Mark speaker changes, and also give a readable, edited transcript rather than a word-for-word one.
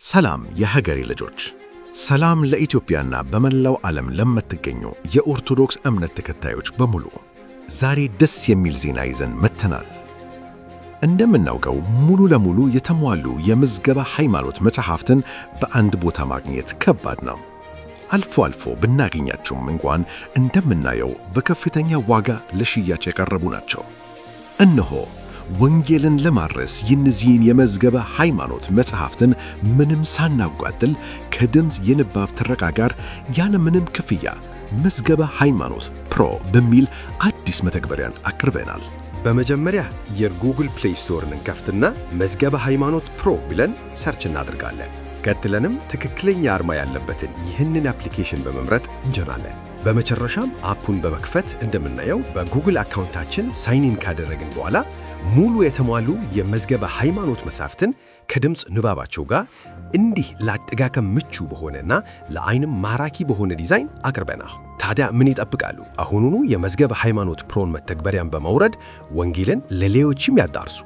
Speaker 1: ሰላም የሀገሬ ልጆች፣ ሰላም ለኢትዮጵያና በመላው ዓለም ለምትገኙ የኦርቶዶክስ እምነት ተከታዮች በሙሉ ዛሬ ደስ የሚል ዜና ይዘን መጥተናል። እንደምናውቀው ሙሉ ለሙሉ የተሟሉ የምዝገባ ሃይማኖት መጽሐፍትን በአንድ ቦታ ማግኘት ከባድ ነው። አልፎ አልፎ ብናገኛቸውም እንኳን እንደምናየው በከፍተኛ ዋጋ ለሽያጭ የቀረቡ ናቸው። እነሆ ወንጌልን ለማድረስ የእነዚህን የመዝገበ ሃይማኖት መጽሐፍትን ምንም ሳናጓድል ከድምፅ የንባብ ትረካ ጋር ያለምንም ክፍያ መዝገበ ሃይማኖት ፕሮ በሚል አዲስ መተግበሪያን አቅርበናል።
Speaker 2: በመጀመሪያ የጉግል ፕሌይ ስቶርን እንከፍትና መዝገበ ሃይማኖት ፕሮ ብለን ሰርች እናደርጋለን። ቀጥለንም ትክክለኛ አርማ ያለበትን ይህንን አፕሊኬሽን በመምረጥ እንጀምራለን። በመጨረሻም አፑን በመክፈት እንደምናየው በጉግል አካውንታችን ሳይን ኢን ካደረግን በኋላ ሙሉ የተሟሉ የመዝገበ ሃይማኖት መጽሐፍትን ከድምፅ ንባባቸው ጋር እንዲህ ለአጠቃቀም ምቹ በሆነና ለዓይንም ማራኪ በሆነ ዲዛይን አቅርበናል። ታዲያ ምን ይጠብቃሉ? አሁኑኑ የመዝገበ ሃይማኖት ፕሮን መተግበሪያን በማውረድ ወንጌልን ለሌሎችም ያዳርሱ።